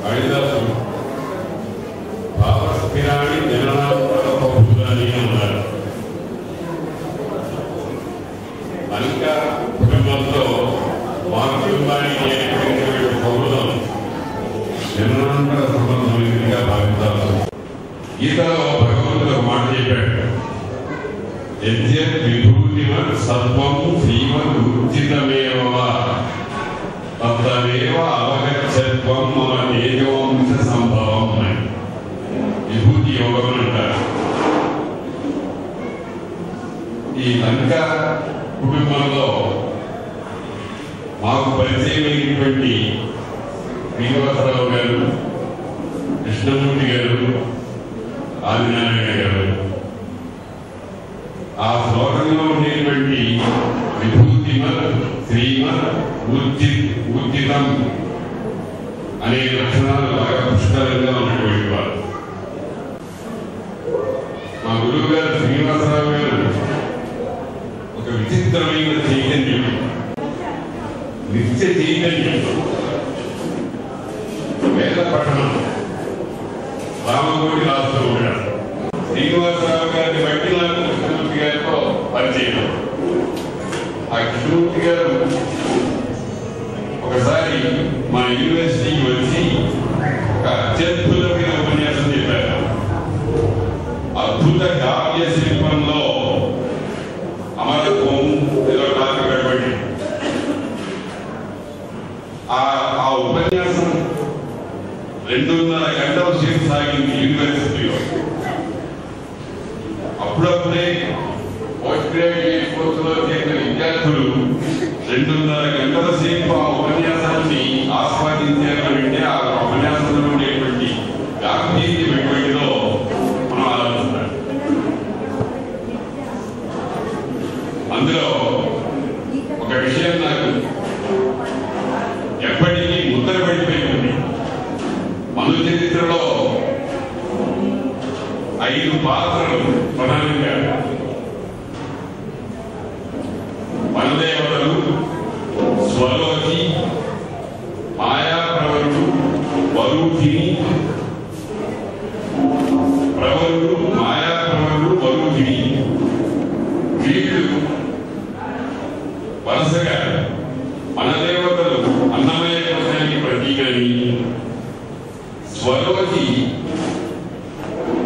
కాళిదాసు భావస్థిరాన్ని జననాభూతాన్ని ఉన్నారు. అలంకార కుటుంబంతో మా కుటుంబానికి సంబంధం జననాంతర సంబంధమైనదిగా భావిస్తారు. గీతలో భగవంతుడు ఒక మాట చెప్పాడు, యజ్ఞ విభూతిమత్ సర్వం శ్రీమద్ ఉచితమేవ తత్తమేవ అవగచ్చత్వం మమ తేజోంశ సంభవం అని విభూతి యోగం అంటారు. ఈ లంక కుటుంబంలో మాకు పరిచయమైనటువంటి శ్రీనివాసరావు గారు, కృష్ణమూర్తి గారు, ఆదినారాయణ గారు, ఆ శ్లోకంలో ఉండేటువంటి విభూతిమత్ శ్రీమద్ ఊర్జితం అనే లక్షణాలు బాగా పుష్కలంగా ఉన్నటువంటి వారు. మా గురువు గారు శ్రీనివాసరావు గారు ఒక విచిత్రమైన చైతన్యం, నిత్య చైతన్యం, వేద పఠనం, రామకోటి రాస్తూ ఉంటాడు. శ్రీనివాసరావు గారిని బట్టి నాకు కృష్ణమూర్తి గారితో పరిచయం. ఆ కృష్ణమూర్తి గారు ఒకసారి మా యూనివర్సిటీకి వచ్చి ఒక అత్యద్భుతమైన ఉపన్యాసం చెప్పారు. అద్భుత కావ్య శిల్పంలో అమరత్వం ఏదో టాపిక్ పెట్టండి. ఆ ఉపన్యాసం 2.5 గంటల సేపు సాగింది యూనివర్సిటీలో. అప్పుడప్పుడే పోస్ట్ గ్రాడ్యుయేట్ కోర్సులో చేరిన విద్యార్థులు 2.5 గంటల సేపు ఆ ఉపన్యాసాన్ని ఆస్వాదించారు అంటే ఆ ఉపన్యాసంలో ఉండేటువంటి గాంభీర్యం ఎటువంటిదో మనం ఆలోచిస్తాం. అందులో ఒక విషయం నాకు ఎప్పటికీ ముద్ర పడిపోయింది. మను చరిత్రలో 5 పాత్రలు ప్రధానంగా వనదేవతలు, స్వలోచి, మాయాప్రవరుడు, వరూధిని, ప్రవరుడు, మాయాప్రవరుడు, వరూధిని, వీళ్ళు వరుసగా వనదేవతలు అన్నమయ కోశానికి ప్రతీకని, స్వలోచి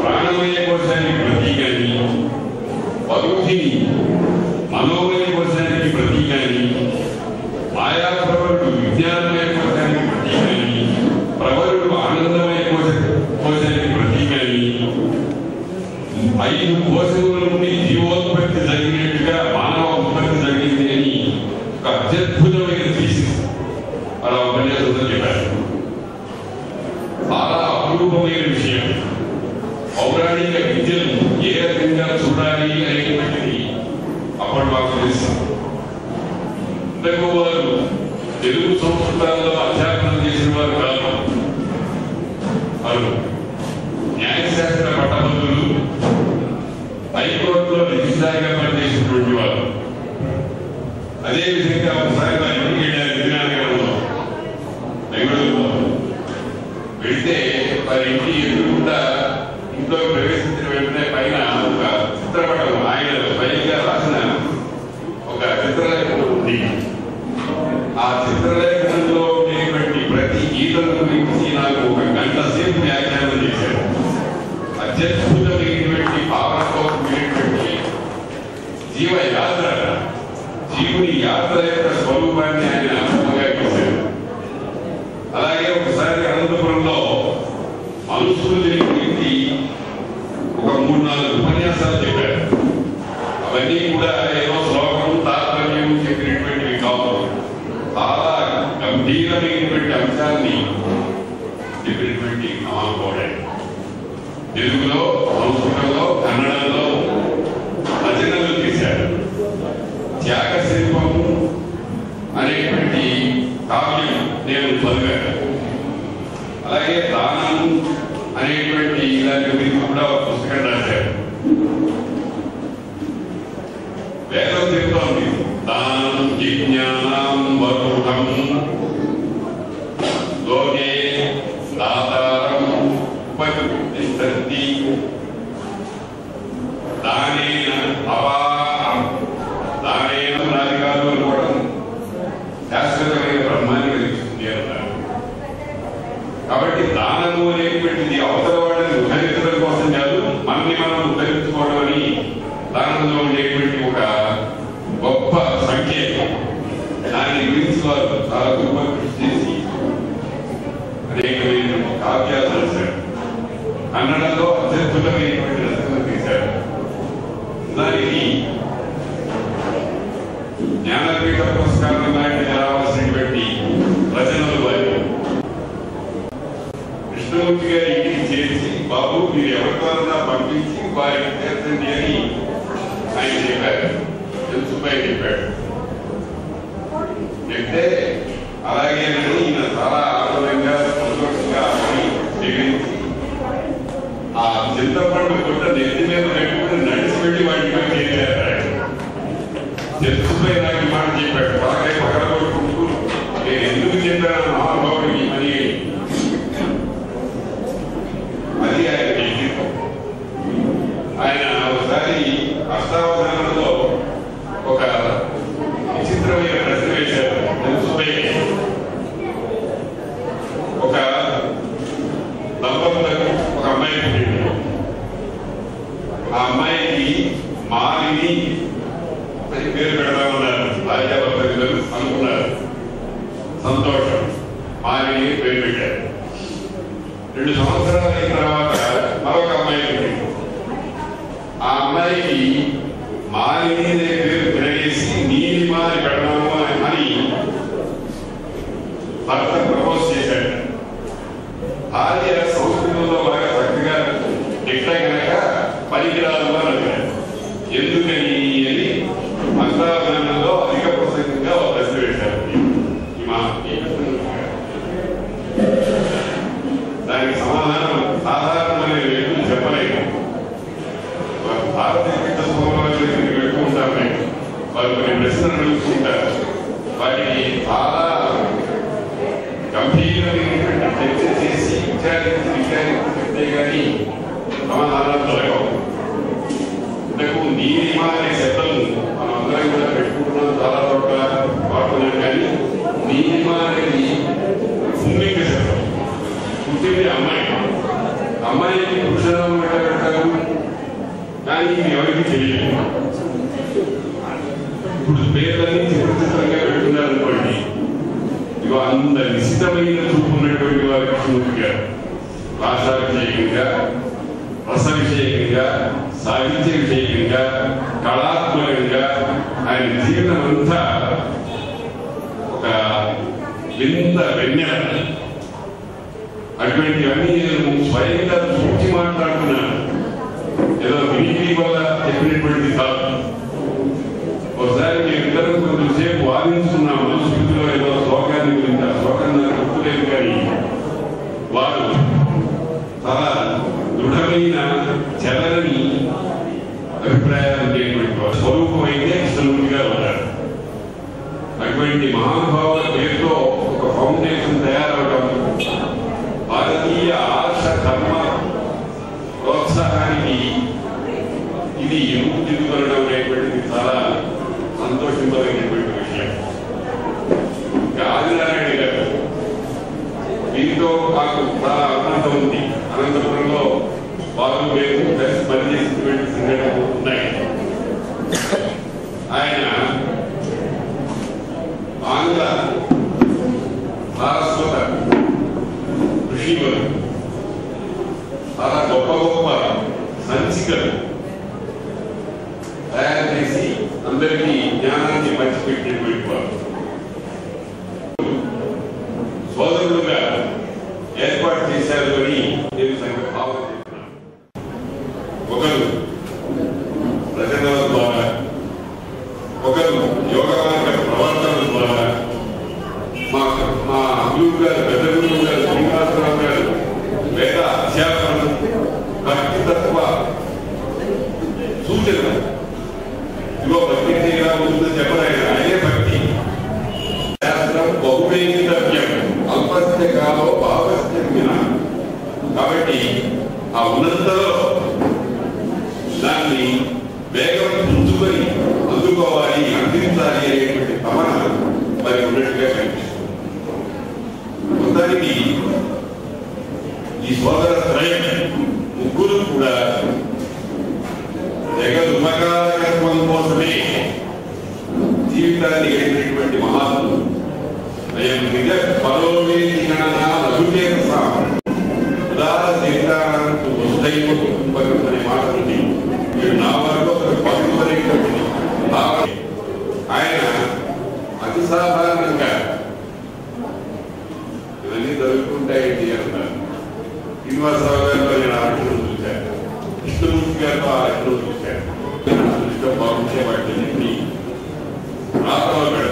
ప్రాణమయ కోశానికి ప్రతీకని, వరూధిని మనోమయ కోశానికి ప్రతీకని, మాయాప్రవరుడు విజ్ఞానమయ కోశానికి ప్రతీకని, ప్రవరుడు ఆనందమయ కోశానికి ప్రతీకని, 5 కోశముల నుండి జీవోత్పత్తి జరిగినట్టుగా మానవ ఉత్పత్తి జరిగింది అని ఒక అత్యద్భుతమైన థీసిస్ అలా ఉపన్యాసంలో చెప్పారు. చాలా అపూర్వమైన విషయం. పౌరాణిక విద్యను ఏ రకంగా చూడాలి అనేటువంటిది అప్పటి మాకు తెలుసు. ఇంతకు వారు తెలుగు సంస్కృతాల్లో అధ్యాపనం చేసిన వారు కాదు. వారు న్యాయశాస్త్ర పట్టభద్రులు, హైకోర్టులో రిజిస్ట్రార్గా పనిచేసినటువంటి వారు. అదేవిధంగా ఒకసారి వారి ఇంటికి వెళ్ళారు విజయనగరంలో, బెంగళూరులో. వెళితే వారి ఇంటి ఎదురుకుండా ఇంట్లో ప్రవేశించిన వెంటనే పైన ఒక చిత్రపటం, ఆయన స్వయంగా రాసిన ఒక చిత్రలేఖనం ఉంది. ఆ చిత్రలేఖనంలో ఉండేటువంటి ప్రతి గీతం గురించి నాకు 1 గంట సేపు వ్యాఖ్యానం చేశారు. అత్యద్భుతమైనటువంటి భావనతో కూడినటువంటి జీవయాత్ర, జీవుని యాత్ర యొక్క స్వరూపాన్ని ఆయన అర్థంగా చేశారు. అలాగే ఒకసారి అనంతపురంలో మనుస్మృతిని గురించి ఒక 3-4 ఉపన్యాసాలు చెప్పారు. అవన్నీ కూడా ఏదో శ్లోకం, తాత్పర్యం చెప్పినటువంటివి కావు. చాలా గంభీరమైనటువంటి అంశాన్ని చెప్పినటువంటి మహానుభావుడు. తెలుగులో, సంస్కృతంలో, కన్నడంలో రచనలు చేశారు. త్యాగ శిల్పము అనేటువంటి కావ్యం నేను చదివాను. అలాగే దానం అనేటువంటి ఇలాంటి గురించి కూడా ఒక పుస్తకం రాశారు. వేదం చెప్తోంది, దానం యజ్ఞానాం వరుణం లోకే కాబట్టి దానము అనేటువంటిది అవతల వాళ్ళని ఉద్ధరించడం కోసం కాదు, మనల్ని మనం ఉద్ధరించుకోవడం అని దానంలో ఉండేటువంటి ఒక గొప్ప సంకేతం. దాని గురించి వారు చాలా గొప్ప కృషి చేసి అనేకమైనటువంటి కావ్యాలు రాశారు. కన్నడలో అత్యద్భుతమైనటువంటి రచనలు తీశారు. దానికి జ్ఞానపీఠ పురస్కారం లాంటి రావాల్సినటువంటి రచనలు వారి కృష్ణమూర్తి గారి ఇంటికి చేసి, బాబు మీరు ఎవరికైనా పంపించి వారికి చేర్చండి అని ఆయన చెప్పారు. తెలుసుపై చెప్పాడు. చెప్తే అలాగే ఈయన చాలా ఆనందంగా సంతోషంగా స్వీకరించి ఆ చింతపండు కొట్ట నెత్తి మీద పెట్టుకుని నడిచి వెళ్ళి వాటిలో చేశారు. తెలుసుపై నాకు మాట చెప్పాడు. బాగా పగలగొట్టుకుంటూ నేను ఎందుకు చెప్పాను మహానుభావుడికి అని. అది ఆయన వ్యక్తిత్వం. ఆయన ఒకసారి అష్టావధానంలో ఒక విచిత్రమైన ప్రశ్న వేశారు. తెలుసుపై ఒక దంపతులకు ఒక అమ్మాయి పుట్టింది. ఆ అమ్మాయికి మాలిని అని పేరు పెడదామన్నారు. భార్యాభర్తలు అనుకున్నారు. సంతోషం, మాలిని పేరు పెట్టారు. 2 సంవత్సరాలు అయిన తర్వాత మరొక అమ్మాయి పుట్టింది. ఆ అమ్మాయికి మాలిని అనే పేరు తిరగేసి నీలిమా అని పెడదాము అని భర్త ప్రపోజ్ చేశాడు. భార్య సంస్కృతంలో బాగా చక్కగా ఎట్లా కనుక పనికిరాదు అని అడిగారు. ఎందుకని అని అష్టావధానంలో అధిక ప్రసంగంగా ఒక ప్రశ్న వేశారు. దానికి సమాధానం సాధారణమైన వ్యక్తులు చెప్పలేదు. భారతీయ వెళ్తూ ఉంటారు. వారు కొన్ని ప్రశ్నలు అడుగుతుంటారు. వాటిని చాలా గంభీరమైనటువంటి చర్చ చేసి విచారించితే కానీ సమాధానాలు దొరకవు. ఇంతకు నీలిమా అనే శబ్దం మనం అందరం కూడా పెట్టుకుంటున్నాం, చాలా చోట్ల వాడుతున్నాం. కానీ నీలిమా అనేది పుల్లింగ శబ్దం. పుట్టింది అమ్మాయి. అమ్మాయికి పురుషనామం ఎట్లా పెడతారు కానీ ఇది ఎవరికి తెలియదు. ఇప్పుడు పేర్లన్నీ చిత్రంగా పెడుతున్నారు అనుకోండి. ఇవి అంత నిశ్చితమైన చూపు ఉన్నటువంటి వారి కృష్ణమూర్తి గారు భాషా విషయంగా, రస విషయంగా, సాహిత్య విషయంగా, కళాత్మకంగా ఆయన జీవితం అంతా ఒక వింత వెన్నెల. అటువంటివన్నీ నేను స్వయంగా చూసి మాట్లాడుతున్నాను. ఏదో వినికిడి వల్ల చెప్పినటువంటిది కాదు. ఒకసారి మేమిద్దరం కొంచెంసేపు వాదించుకున్నాం మనస్ఫూర్తిలో ఏదో శ్లోకాన్ని గురించి. ఆ శ్లోకం నాకు గుర్తులేదు కానీ వారు చాలా దృఢమైన చలని అభిప్రాయాలు ఉండేటువంటి స్వరూపం అయితే కృష్ణమూర్తిగా ఉన్నారు. అటువంటి మహానుభావుల పేరుతో ఒక ఫౌండేషన్ తయారవడం, భారతీయ ఆర్ష ధర్మ ప్రోత్సాహానికి ఇది ఎదుగుదలడం అనేటువంటిది చాలా సంతోషింపదగినటువంటి విషయం. ఆదినారాయణ గారు దీంతో నాకు చాలా ఆనందం ఉంది. అనంతపురంలో వారు మేము కలిసి పనిచేసినటువంటి సంఘటనలు ఉన్నాయి. ఆయన ఆంగ్ల సారస్వత ఋషివరు, చాలా గొప్ప గొప్ప సంచికలు తయారు చేసి అందరికీ జ్ఞానాన్ని పంచిపెట్టినటువంటి వారు. సోదరులుగా ఏర్పాటు చేశారు అని నేను భావన చేస్తున్నాను. ఒకరు రచనల ద్వారా, ఒకరు యోగ మార్గ ప్రవర్తన ద్వారా, మా గురువు గారు, పెద్ద గురువు గారు శ్రీనివాసరావు గారు వేద అధ్యాపనం, భక్తి తత్వ సూచన. ఇవో భక్తి ఎలా ఉంటుందో చెప్పలేదు. ఆయనే భక్తి శాస్త్రం బహువేదితవ్యం అల్పస్య కాలో భావస్య వినా. కాబట్టి ఆ ఉన్నంతలో దాన్ని వేగం పుంజుకొని అందుకోవాలి, అందించాలి అనేటువంటి తమన మరి ఉన్నట్టుగా కనిపిస్తుంది. మొత్తానికి ఈ సోదర త్రయం ముగ్గురు కూడా జగత్ ఉపకారకత్వం కోసమే జీవితాన్ని గడిపినటువంటి మహాత్ములు. అయం నిజ పరోవేది గణన లఘుచేత ఉదార జీవితానికి వృద్ధైవ కుటుంబం అనే మాట ఉంది. మీరు నా వరకు ఒక పవిత్రమైనటువంటి భావం. ఆయన అతి సాధారణంగా ఇవన్నీ జరుగుతుంటాయండి అంటారు. శ్రీనివాసరావు గారితో నేను ఆ లక్షణం చూశాను, కృష్ణమూర్తి గారితో ఆ లక్షణం చూశాను. బాగుంటే వాటిని రాత్రి